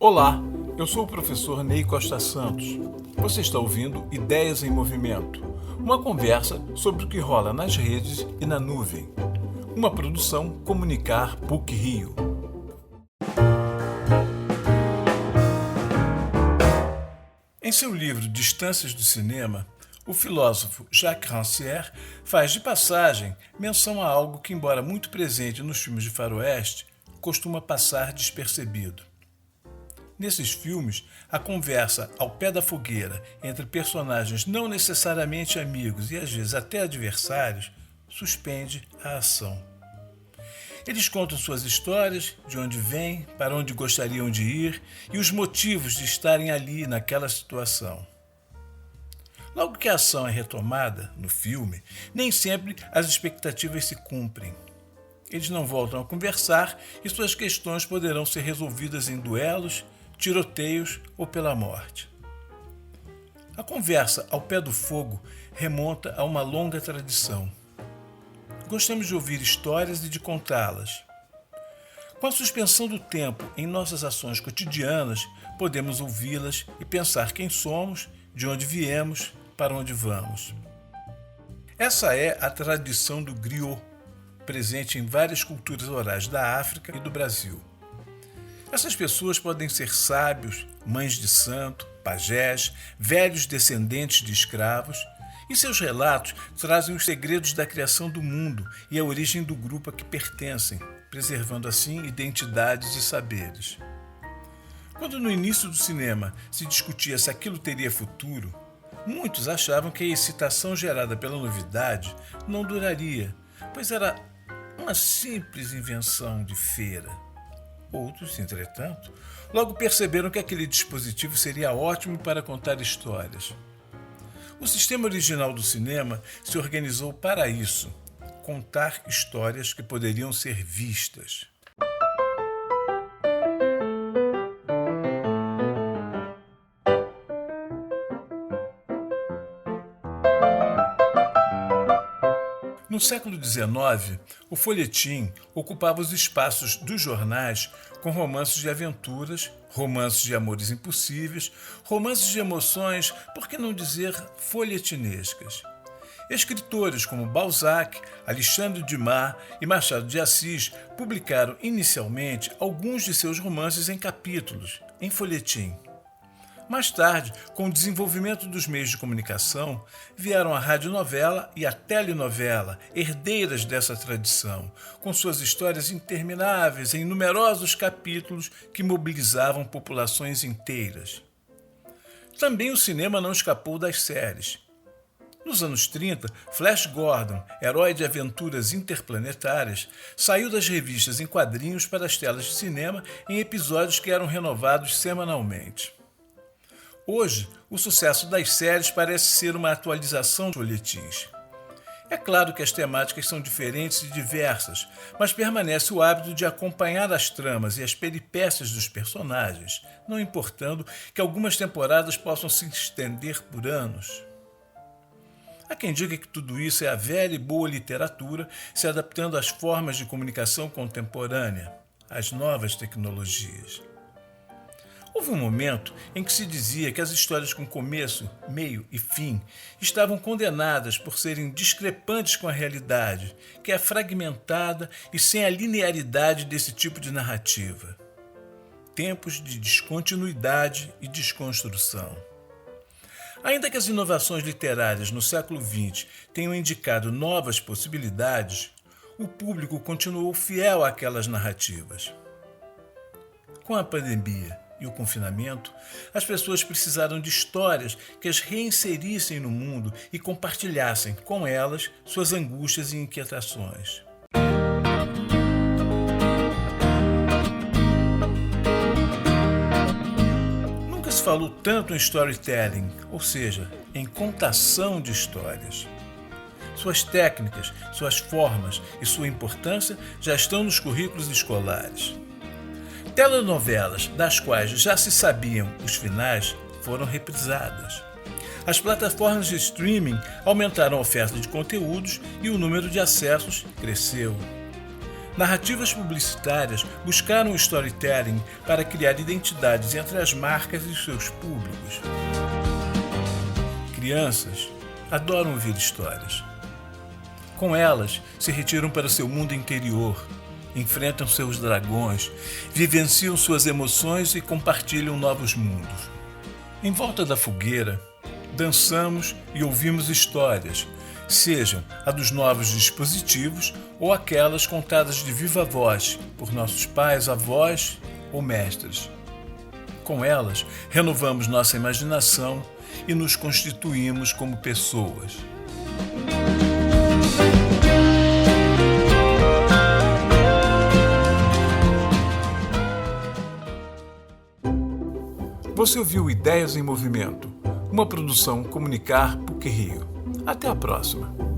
Olá, eu sou o professor Ney Costa Santos. Você está ouvindo Ideias em Movimento, uma conversa sobre o que rola nas redes e na nuvem. Uma produção Comunicar PUC Rio. Em seu livro Distâncias do Cinema, o filósofo Jacques Rancière faz de passagem menção a algo que, embora muito presente nos filmes de faroeste, costuma passar despercebido. Nesses filmes, a conversa ao pé da fogueira entre personagens não necessariamente amigos e às vezes até adversários suspende a ação. Eles contam suas histórias, de onde vêm, para onde gostariam de ir e os motivos de estarem ali naquela situação. Logo que a ação é retomada, no filme, nem sempre as expectativas se cumprem. Eles não voltam a conversar e suas questões poderão ser resolvidas em duelos, tiroteios ou pela morte. A conversa ao pé do fogo remonta a uma longa tradição. Gostamos de ouvir histórias e de contá-las. Com a suspensão do tempo em nossas ações cotidianas, podemos ouvi-las e pensar quem somos, de onde viemos, para onde vamos. Essa é a tradição do griot, presente em várias culturas orais da África e do Brasil. Essas pessoas podem ser sábios, mães de santo, pajés, velhos descendentes de escravos, e seus relatos trazem os segredos da criação do mundo e a origem do grupo a que pertencem, preservando assim identidades e saberes. Quando no início do cinema se discutia se aquilo teria futuro, muitos achavam que a excitação gerada pela novidade não duraria, pois era uma simples invenção de feira. Outros, entretanto, logo perceberam que aquele dispositivo seria ótimo para contar histórias. O sistema original do cinema se organizou para isso, contar histórias que poderiam ser vistas. No século XIX, o folhetim ocupava os espaços dos jornais com romances de aventuras, romances de amores impossíveis, romances de emoções, por que não dizer folhetinescas. Escritores como Balzac, Alexandre Dumas e Machado de Assis publicaram inicialmente alguns de seus romances em capítulos, em folhetim. Mais tarde, com o desenvolvimento dos meios de comunicação, vieram a radionovela e a telenovela, herdeiras dessa tradição, com suas histórias intermináveis em numerosos capítulos que mobilizavam populações inteiras. Também o cinema não escapou das séries. Nos anos 30, Flash Gordon, herói de aventuras interplanetárias, saiu das revistas em quadrinhos para as telas de cinema em episódios que eram renovados semanalmente. Hoje, o sucesso das séries parece ser uma atualização dos folhetins. É claro que as temáticas são diferentes e diversas, mas permanece o hábito de acompanhar as tramas e as peripécias dos personagens, não importando que algumas temporadas possam se estender por anos. Há quem diga que tudo isso é a velha e boa literatura se adaptando às formas de comunicação contemporânea, às novas tecnologias. Houve um momento em que se dizia que as histórias com começo, meio e fim estavam condenadas por serem discrepantes com a realidade, que é fragmentada e sem a linearidade desse tipo de narrativa. Tempos de descontinuidade e desconstrução. Ainda que as inovações literárias no século XX tenham indicado novas possibilidades, o público continuou fiel àquelas narrativas. Com a pandemia e o confinamento, as pessoas precisaram de histórias que as reinserissem no mundo e compartilhassem com elas suas angústias e inquietações. Nunca se falou tanto em storytelling, ou seja, em contação de histórias. Suas técnicas, suas formas e sua importância já estão nos currículos escolares. Telenovelas, das quais já se sabiam os finais, foram reprisadas. As plataformas de streaming aumentaram a oferta de conteúdos e o número de acessos cresceu. Narrativas publicitárias buscaram o storytelling para criar identidades entre as marcas e seus públicos. Crianças adoram ouvir histórias. Com elas, se retiram para seu mundo interior, enfrentam seus dragões, vivenciam suas emoções e compartilham novos mundos. Em volta da fogueira, dançamos e ouvimos histórias, sejam a dos novos dispositivos ou aquelas contadas de viva voz por nossos pais, avós ou mestres. Com elas, renovamos nossa imaginação e nos constituímos como pessoas. Você ouviu Ideias em Movimento, uma produção Comunicar PUC Rio. Até a próxima!